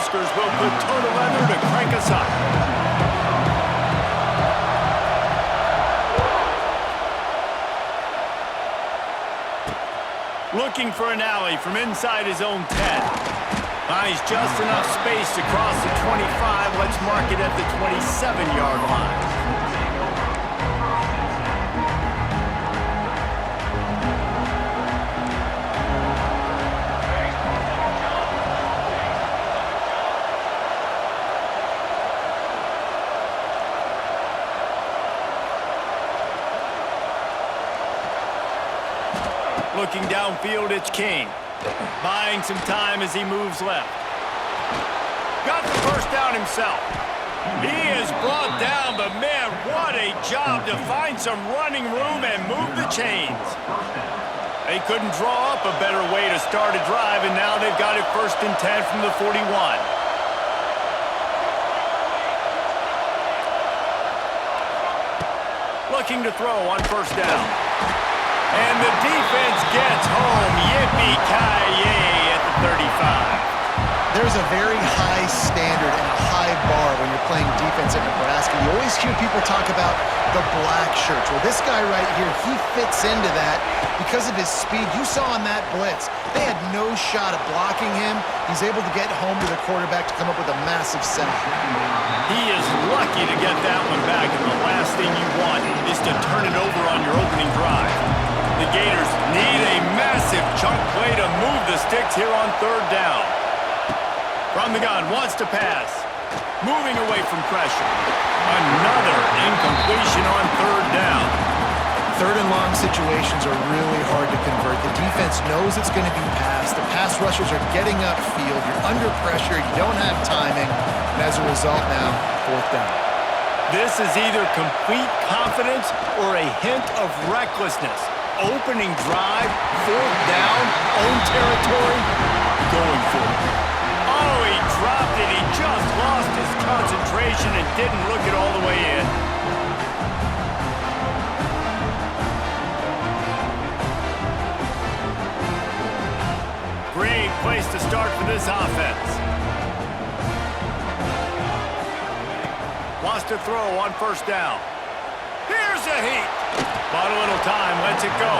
Huskers will put toe to leather to crank us up. Looking for an alley from inside his own 10. Finds just enough space to cross the 25. Let's mark it at the 27-yard line. Looking downfield, it's King. Buying some time as he moves left. Got the first down himself. He is brought down, but man, what a job to find some running room and move the chains. They couldn't draw up a better way to start a drive, and now they've got it 1st and 10 from the 41. Looking to throw on 1st down. And the defense gets home. Yippee-ki-yay at the 35. There's a very high standard and a high bar when you're playing defense in Nebraska. You always hear people talk about the black shirts. Well, this guy right here, he fits into that because of his speed. You saw on that blitz, they had no shot at blocking him. He's able to get home to the quarterback to come up with a massive sack. He is lucky to get that one back, and the last thing you want is to turn it over on your opening drive. The Gators need a massive chunk play to move the sticks here on 3rd down. From the gun, wants to pass. Moving away from pressure. Another incompletion on 3rd down. 3rd and long situations are really hard to convert. The defense knows it's going to be passed. The pass rushers are getting upfield. You're under pressure. You don't have timing. And as a result now, 4th down. This is either complete confidence or a hint of recklessness. Opening drive, 4th down, own territory, going for it. Oh, he dropped it. He just lost his concentration and didn't look it all the way in. Great place to start for this offense. Wants to throw on 1st down. Here's a heat. Bought a little time, lets it go.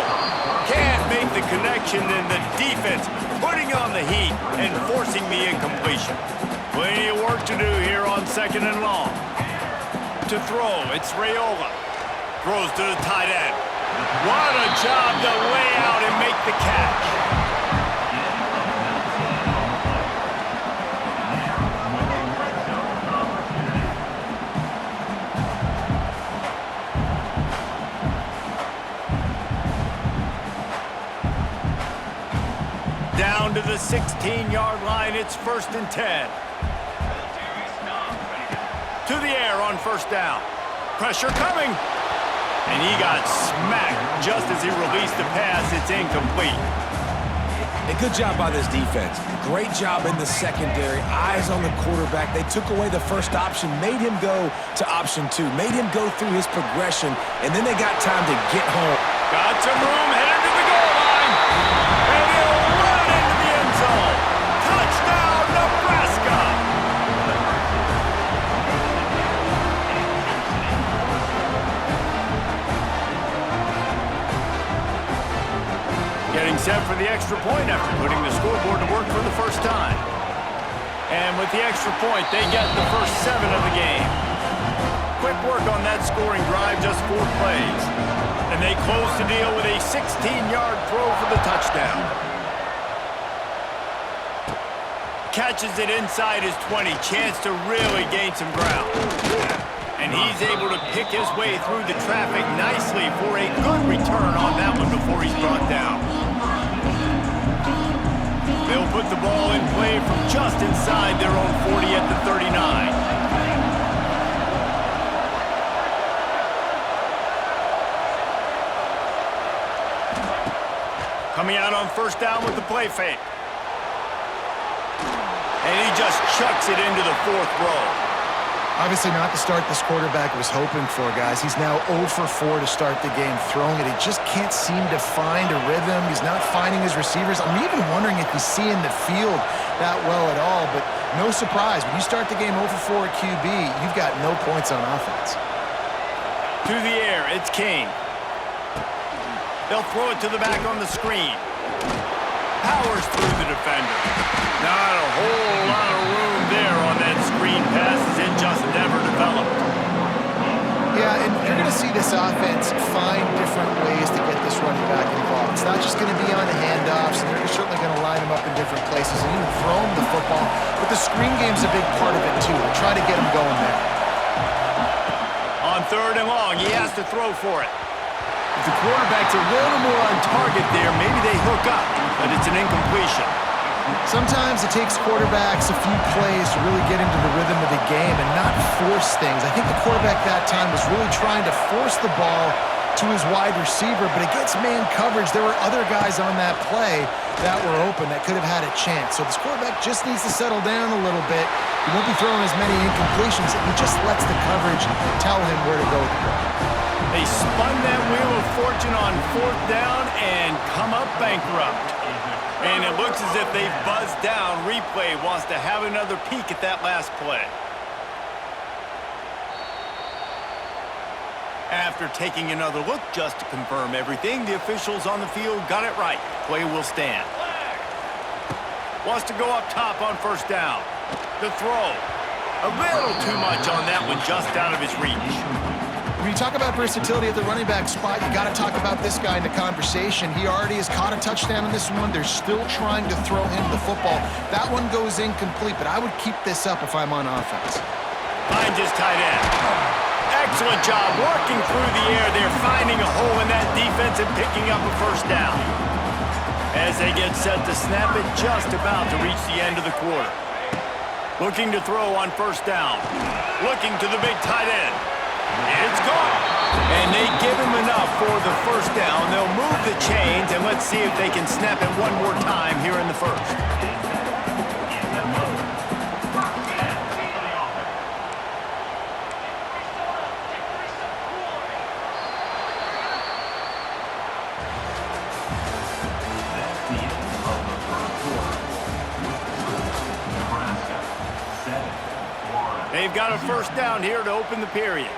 Can't make the connection, and the defense putting on the heat and forcing the incompletion. Plenty of work to do here on 2nd and long. To throw, it's Raiola. Throws to the tight end. What a job to lay out and make the catch. Down to the 16-yard line, it's 1st and 10. To the air on 1st down. Pressure coming. And he got smacked just as he released the pass. It's incomplete. A good job by this defense. Great job in the secondary. Eyes on the quarterback. They took away the first option, made him go to option 2, made him go through his progression, and then they got time to get home. Got some room, headed to the goal line. And he'll run it into the end zone. Touchdown, Nebraska. Getting set for the extra point after putting the scoreboard to work for the first time. And with the extra point, they get the first 7 of the game. Quick work on that scoring drive, just 4 plays. And they close the deal with a 16-yard throw for the touchdown. Catches it inside his 20, chance to really gain some ground. And he's able to pick his way through the traffic nicely for a good return on that one before he's brought down. They'll put the ball in play from just inside their own 40 at the 39. Coming out on 1st down with the play fake. And he just chucks it into the 4th row. Obviously not the start this quarterback was hoping for, guys. He's now 0 for 4 to start the game throwing it. He just can't seem to find a rhythm. He's not finding his receivers. I'm even wondering if he's seeing the field that well at all. But No surprise, when you start the game 0-for-4 at QB, you've got no points on offense. To the air, it's King. They'll throw it to the back on the screen. Powers through the defender. Not a whole lot of room there on that screen pass as it just never developed. Yeah, and you're going to see this offense find different ways to get this running back involved. It's not just going to be on the handoffs, and they're certainly going to line him up in different places and even throw him the football. But the screen game's a big part of it, too. They'll try to get him going there. On 3rd and long, he has to throw for it. If the quarterback's a little more on target there, maybe they hook up, but it's an incompletion. Sometimes it takes quarterbacks a few plays to really get into the rhythm of the game and not force things. I think the quarterback that time was really trying to force the ball to his wide receiver, but against man coverage, there were other guys on that play that were open that could have had a chance. So this quarterback just needs to settle down a little bit. He won't be throwing as many incompletions. He just lets the coverage tell him where to go with the ball. They spun that wheel of fortune on 4th down and come up bankrupt. And it looks as if they've buzzed down. Replay wants to have another peek at that last play. After taking another look just to confirm everything, the officials on the field got it right. Play will stand. Wants to go up top on 1st down. The throw. A little too much on that one, just out of his reach. When you talk about versatility at the running back spot, you got to talk about this guy in the conversation. He already has caught a touchdown in this one. They're still trying to throw him the football. That one goes incomplete, but I would keep this up if I'm on offense. Finds his tight end. Excellent job working through the air. They're finding a hole in that defense and picking up a 1st down. As they get set to snap it, just about to reach the end of the quarter. Looking to throw on 1st down. Looking to the big tight end. It's gone. And they give him enough for the 1st down. They'll move the chains, and let's see if they can snap it one more time here in the 1st. They've got a 1st down here to open the period.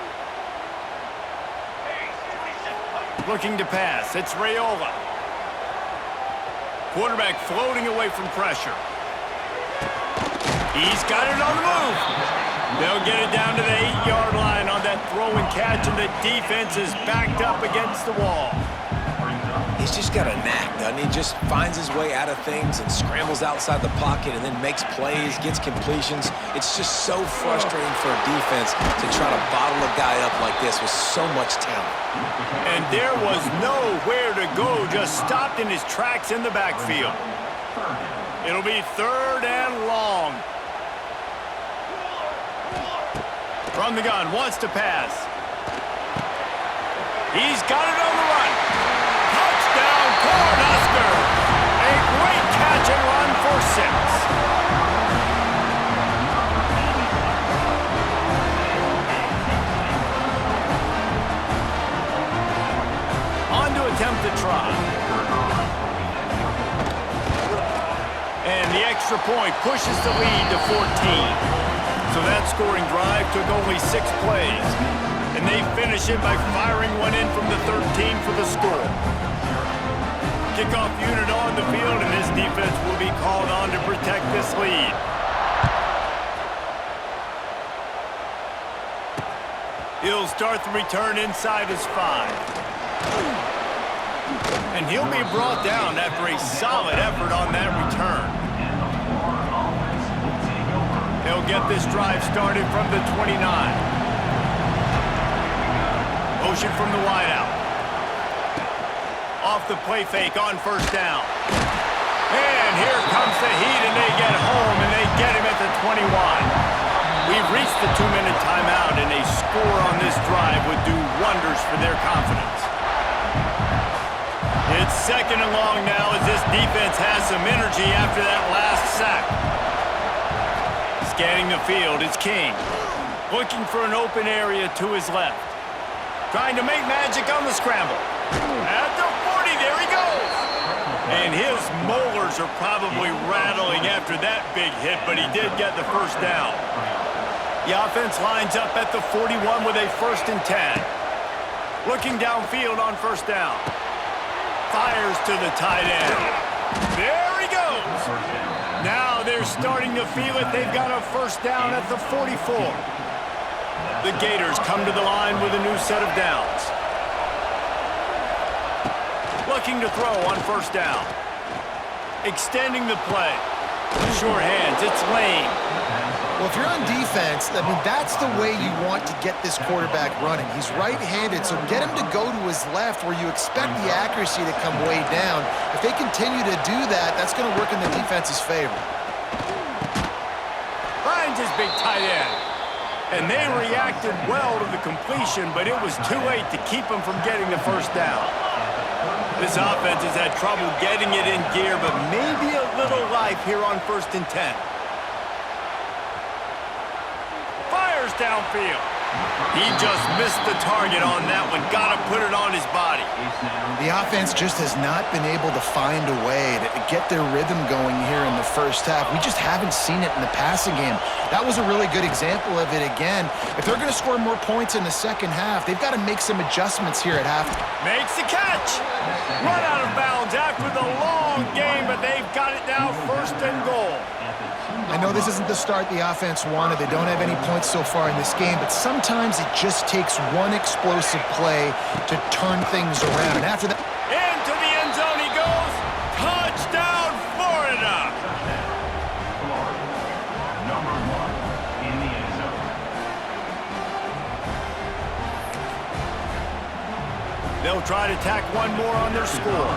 Looking to pass. It's Raiola. Quarterback floating away from pressure. He's got it on the move. They'll get it down to the 8-yard line on that throw and catch, and the defense is backed up against the wall. He's just got a knack, doesn't he? Just finds his way out of things and scrambles outside the pocket and then makes plays, gets completions. It's just so frustrating for a defense to try to bottle a guy up like this with so much talent. And there was nowhere to go, just stopped in his tracks in the backfield. It'll be 3rd and long. From the gun, wants to pass. He's got it on the run. Touchdown, Cornhusker. A great catch and run for 6. On to attempt the try. And the extra point pushes the lead to 14. So that scoring drive took only 6 plays. And they finish it by firing one in from the 13 for the score. Kickoff unit on the field, and this defense will be called on to protect this lead. He'll start the return inside his 5. And he'll be brought down after a solid effort on that return. They'll get this drive started from the 29. Motion from the wideout. Off the play fake on 1st down. And here comes the heat, and they get home, and they get him at the 21. We've reached the 2-minute timeout, and a score on this drive would do wonders for their confidence. It's 2nd and long now as this defense has some energy after that last sack. Scanning the field, it's King. Looking for an open area to his left. Trying to make magic on the scramble. At the 40, there he goes. And his molars are probably rattling after that big hit, but he did get the first down. The offense lines up at the 41 with a 1st and 10. Looking downfield on 1st down. Fires to the tight end. There he goes. Now they're starting to feel it. They've got a 1st down at the 44. The Gators come to the line with a new set of downs. Looking to throw on 1st down. Extending the play. Short hands, it's Lane. Well, if you're on defense, I mean, that's the way you want to get this quarterback running. He's right-handed, so get him to go to his left where you expect the accuracy to come way down. If they continue to do that, that's going to work in the defense's favor. Finds his big tight end. And they reacted well to the completion, but it was too late to keep him from getting the 1st down. This offense has had trouble getting it in gear, but maybe a little life here on 1st and 10. Fires downfield. He just missed the target on that one. Got to put it on his body. The offense just has not been able to find a way to get their rhythm going here in the 1st half. We just haven't seen it in the passing game. That was a really good example of it again. If they're going to score more points in the 2nd half, they've got to make some adjustments here at halftime. Makes the catch. Run out of bounds after the long game, but they've got it now 1st and goal. I know this isn't the start the offense wanted. They don't have any points so far in this game, but sometimes it just takes one explosive play to turn things around. And after that... Into the end zone he goes. Touchdown, Florida. Number 1 in the end zone. They'll try to tack one more on their score.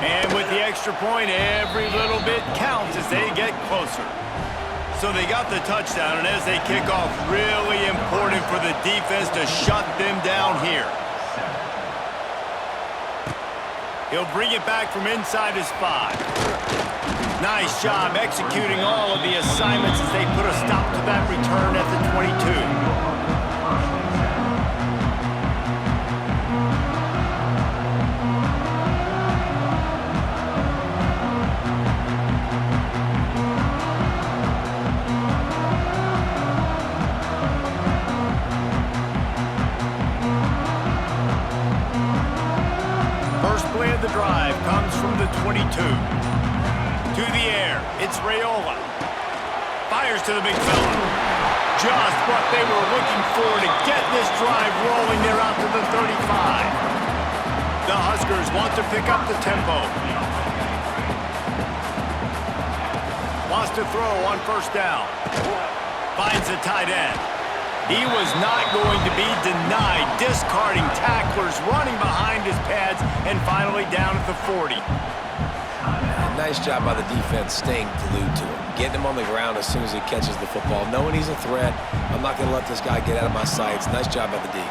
And with the extra point, every little bit counts as they get closer. So they got the touchdown, and as they kick off, really important for the defense to shut them down here. He'll bring it back from inside his 5. Nice job executing all of the assignments as they put a stop to that return at the 22. The drive comes from the 22. To the air, it's Raiola. Fires to the big fella. Just what they were looking for to get this drive rolling there out to the 35. The Huskers want to pick up the tempo. Wants to throw on 1st down. Finds the tight end. He was not going to be denied, discarding tacklers, running behind his pads, and finally down at the 40. Nice job by the defense staying glued to him, getting him on the ground as soon as he catches the football, knowing he's a threat. I'm not going to let this guy get out of my sights. Nice job by the D.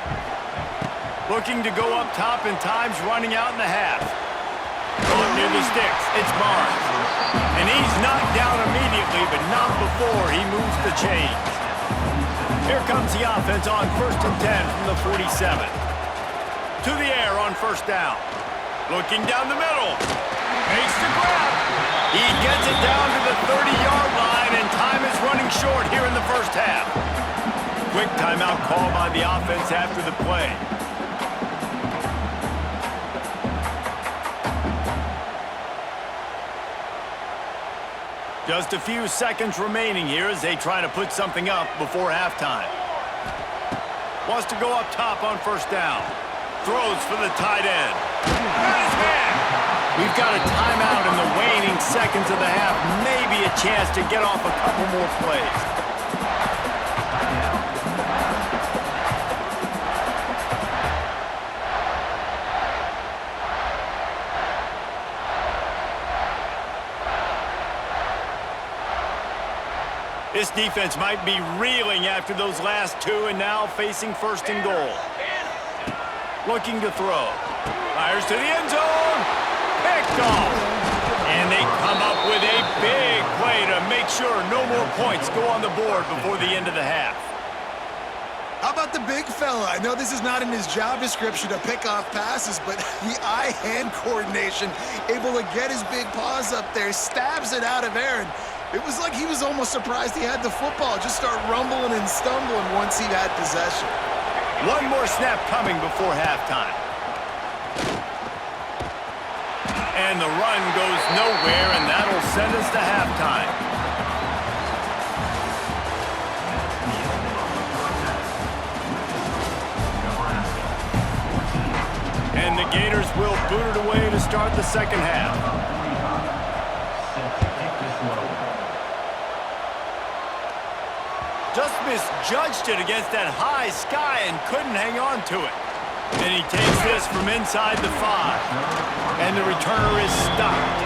Looking to go up top in times, running out in the half. Going near the sticks, it's Barnes. And he's knocked down immediately, but not before he moves the chains. Here comes the offense on 1st and 10 from the 47. To the air on 1st down. Looking down the middle. Makes the grab. He gets it down to the 30-yard line, and time is running short here in the 1st half. Quick timeout call by the offense after the play. Just a few seconds remaining here as they try to put something up before halftime. Wants to go up top on 1st down. Throws for the tight end. Got his man. We've got a timeout in the waning seconds of the half. Maybe a chance to get off a couple more plays. This defense might be reeling after those last two and now facing 1st and goal. Looking to throw. Fires to the end zone. Picked off. And they come up with a big play to make sure no more points go on the board before the end of the half. How about about the big fella. I know this is not in his job description to pick off passes, but the eye-hand coordination, able to get his big paws up there, stabs it out of Aaron. It was like he was almost surprised he had the football. Just start rumbling and stumbling once he had possession. One more snap coming before halftime. And the run goes nowhere, and that'll send us to halftime. And the Gators will boot it away to start the second half. Just misjudged it against that high sky and couldn't hang on to it. And he takes this from inside the 5. And the returner is stopped.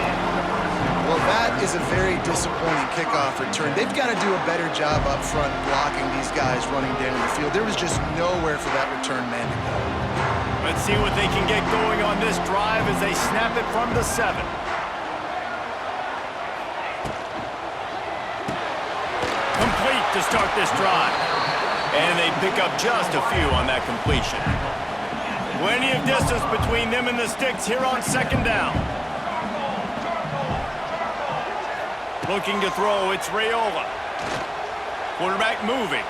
Well, that is a very disappointing kickoff return. They've got to do a better job up front blocking these guys running down the field. There was just nowhere for that return man to go. Let's see what they can get going on this drive as they snap it from the 7. Complete to start this drive. And they pick up just a few on that completion. Plenty of distance between them and the sticks here on second down. Looking to throw, it's Raiola. Quarterback moving.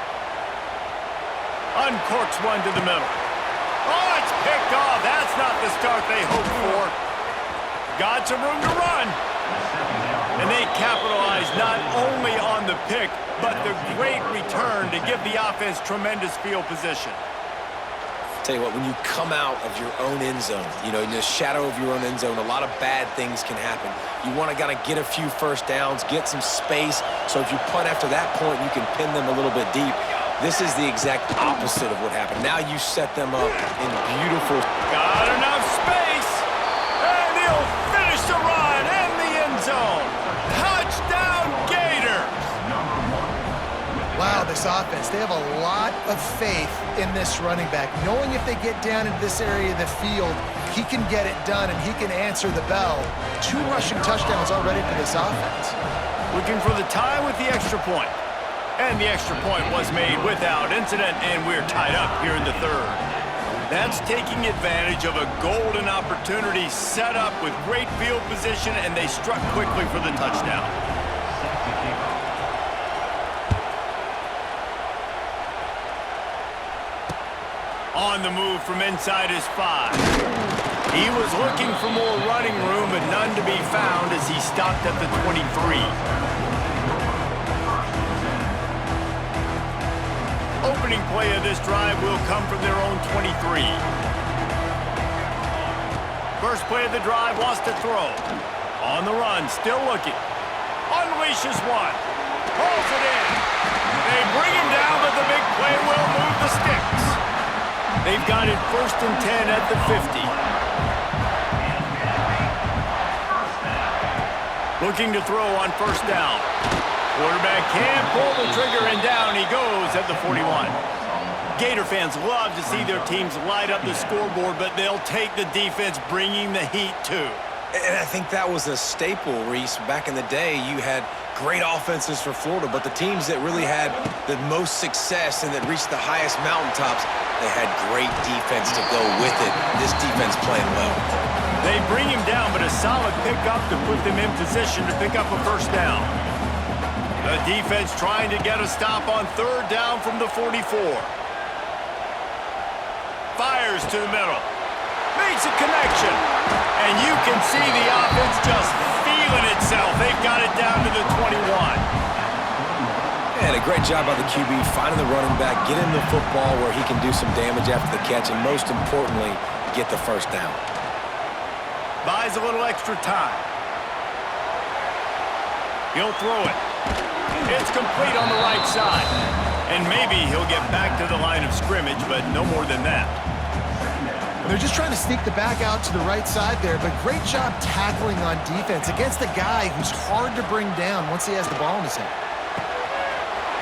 Uncorks one to the middle. Oh, it's picked off. That's not the start they hoped for. Got some room to run. And they capitalize not only on the pick, but the great return to give the offense tremendous field position. Tell you what, when you come out of your own end zone, you know, in the shadow of your own end zone, a lot of bad things can happen. You want to kind of get a few first downs, get some space, so if you punt after that point, you can pin them a little bit deep. This is the exact opposite of what happened. Now you set them up in beautiful... Got enough space, and he'll finish the run in the end zone. Touchdown, Gators! Wow, this offense, they have a lot of faith in this running back, knowing if they get down into this area of the field, he can get it done and he can answer the bell. 2 rushing touchdowns already for this offense. Looking for the tie with the extra point. And the extra point was made without incident, and we're tied up here in the 3rd. That's taking advantage of a golden opportunity set up with great field position, and they struck quickly for the touchdown. On the move from inside his 5. He was looking for more running room, but none to be found as he stopped at the 23. Opening play of this drive will come from their own 23. First play of the drive, wants to throw. On the run, still looking. Unleashes one. Pulls it in. They bring him down, but the big play will move the sticks. They've got it 1st and 10 at the 50. Looking to throw on first down. Quarterback can't pull the trigger, and down he goes at the 41. Gator fans love to see their teams light up the scoreboard, but they'll take the defense bringing the heat too. And I think that was a staple, Reese. Back in the day, you had great offenses for Florida, but the teams that really had the most success and that reached the highest mountaintops, they had great defense to go with it. This defense playing well. They bring him down, but a solid pickup to put them in position to pick up a first down. The defense trying to get a stop on 3rd down from the 44. Fires to the middle. Makes a connection. And you can see the offense just feeling itself. They've got it down to the 21. And a great job by the QB finding the running back, get him the football where he can do some damage after the catch, and most importantly, get the first down. Buys a little extra time. He'll throw it. It's complete on the right side. And maybe he'll get back to the line of scrimmage, but no more than that. They're just trying to sneak the back out to the right side there, but great job tackling on defense against a guy who's hard to bring down once he has the ball in his hand.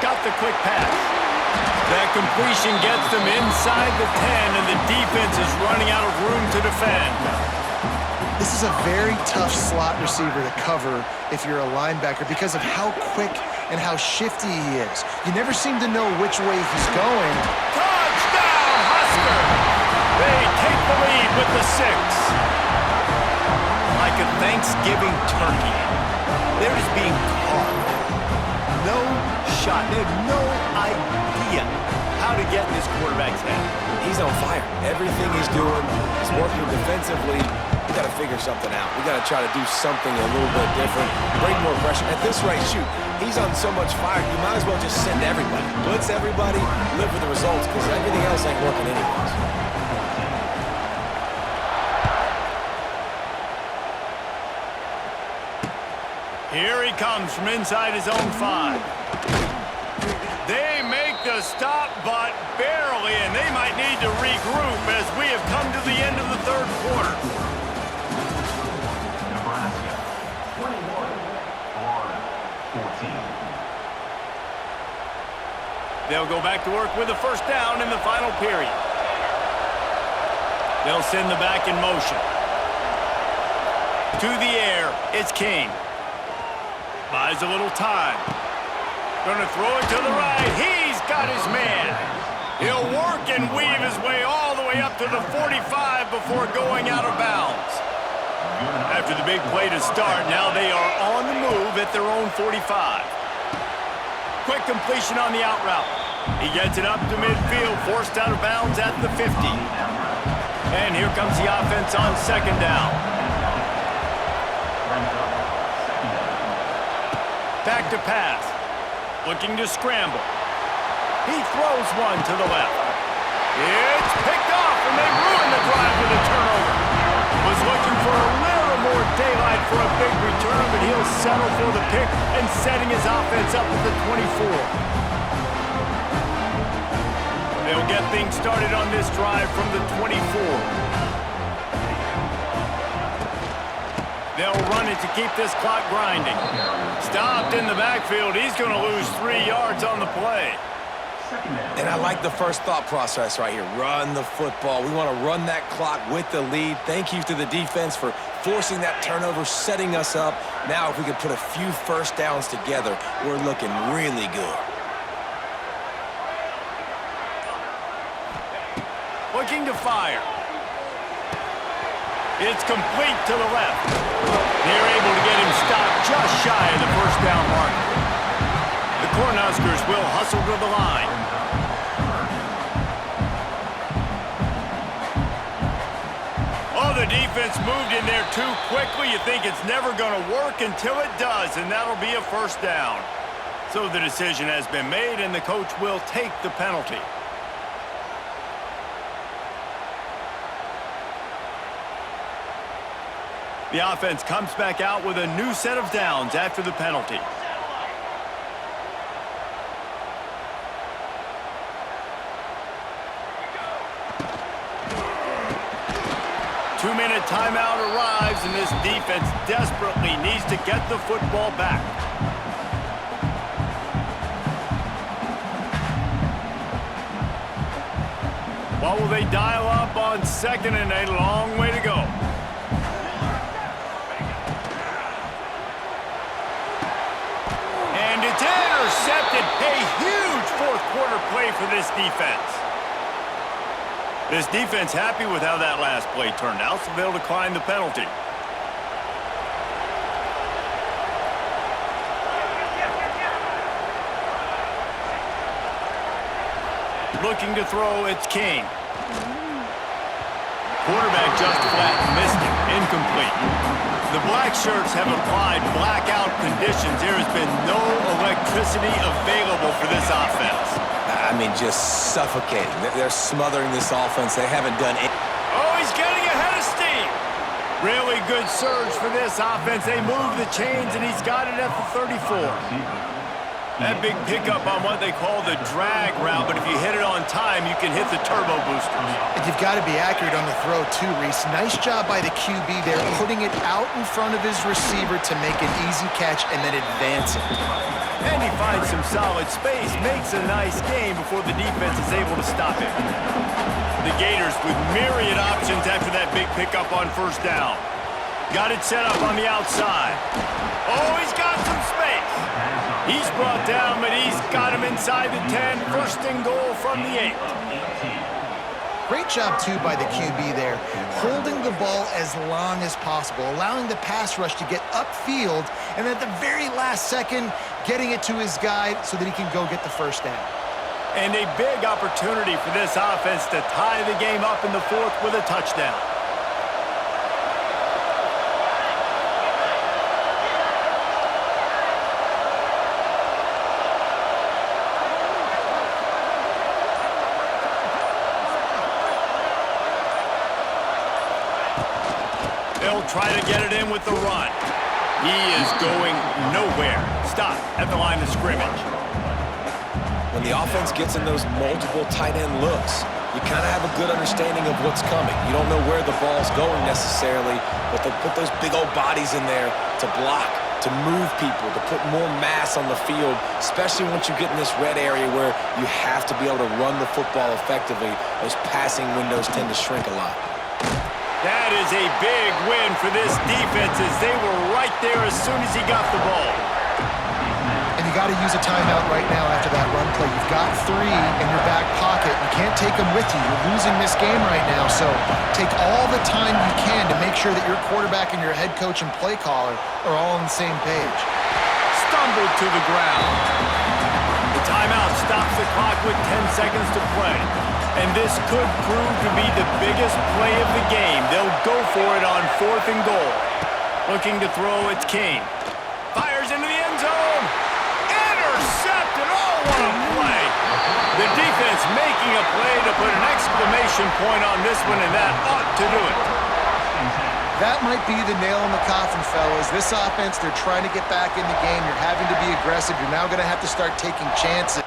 Got the quick pass. That completion gets them inside the 10, and the defense is running out of room to defend. This is a very tough slot receiver to cover if you're a linebacker because of how quick and how shifty he is. You never seem to know which way he's going. Touchdown! with the 6. Like a Thanksgiving turkey. They're just being carved. No shot. They have no idea how to get in this quarterback's head. He's on fire. Everything he's doing is working defensively. We got to figure something out. We got to try to do something a little bit different, bring more pressure. At this rate, shoot, he's on so much fire, you might as well just send everybody. Blitz everybody, live with the results, because everything else ain't working anyways. Here he comes from inside his own 5. They make the stop, but barely, and they might need to regroup as we have come to the end of the third quarter. Nebraska 21, Florida 14. They'll go back to work with a first down in the final period. They'll send the back in motion. To the air, it's King. Buys a little time. Gonna throw it to the right. He's got his man. He'll work and weave his way all the way up to the 45 before going out of bounds. After the big play to start, now they are on the move at their own 45. Quick completion on the out route. He gets it up to midfield, forced out of bounds at the 50. And here comes the offense on second down. Back to pass. Looking to scramble. He throws one to the left. It's picked off, and they ruin the drive with a turnover. Was looking for a little more daylight for a big return, but he'll settle for the pick and setting his offense up at the 24. They'll get things started on this drive from the 24. They'll run it to keep this clock grinding. Stopped in the backfield. He's going to lose 3 yards on the play. And I like the first thought process right here. Run the football. We want to run that clock with the lead. Thank you to the defense for forcing that turnover, setting us up. Now if we could put a few first downs together, we're looking really good. Looking to fire. It's complete to the left. They're able to get him stopped just shy of the first down mark. The Cornhuskers will hustle to the line. Oh, the defense moved in there too quickly. You think it's never going to work until it does, and that'll be a first down. So the decision has been made, and the coach will take the penalty. The offense comes back out with a new set of downs after the penalty. Two-minute timeout arrives, and this defense desperately needs to get the football back. What will they dial up on second and a long way to go? And it's intercepted. A huge fourth quarter play for this defense. This defense happy with how that last play turned out, so they'll decline the penalty. Looking to throw, it's King. Quarterback just flat missed it. Incomplete. The black shirts have applied blackout conditions. There has been no electricity available for this offense. I mean, just suffocating. They're smothering this offense. They haven't done it. Oh, he's getting ahead of steam. Really good surge for this offense. They move the chains, and he's got it at the 34. That big pickup on what they call the drag route, but if you hit it on time, you can hit the turbo boosters. And you've got to be accurate on the throw, too, Reese. Nice job by the QB there, putting it out in front of his receiver to make an easy catch and then advance it. And he finds some solid space, makes a nice game before the defense is able to stop him. The Gators with myriad options after that big pickup on first down. Got it set up on the outside. Oh, he's got some space. He's brought down, but he's got him inside the 10. First and goal from the 8. Great job, too, by the QB there, holding the ball as long as possible, allowing the pass rush to get upfield, and at the very last second, getting it to his guy so that he can go get the first down. And a big opportunity for this offense to tie the game up in the fourth with a touchdown. They'll try to get it in with the run. He is going nowhere. Stop at the line of scrimmage. When the offense gets in those multiple tight end looks, you kind of have a good understanding of what's coming. You don't know where the ball's going necessarily, but they'll put those big old bodies in there to block, to move people, to put more mass on the field, especially once you get in this red area where you have to be able to run the football effectively. Those passing windows tend to shrink a lot. That is a big win for this defense as they were right there as soon as he got the ball. And you got to use a timeout right now after that run play. You've got 3 in your back pocket. You can't take them with you. You're losing this game right now, so take all the time you can to make sure that your quarterback and your head coach and play caller are all on the same page. Stumbled to the ground. The timeout stops the clock with 10 seconds to play. And this could prove to be the biggest play of the game. They'll go for it on 4th and goal. Looking to throw, it's Kane. Fires into the end zone. Intercepted. Oh, what a play. The defense making a play to put an exclamation point on this one, and that ought to do it. That might be the nail in the coffin, fellas. This offense, they're trying to get back in the game. You're having to be aggressive. You're now going to have to start taking chances.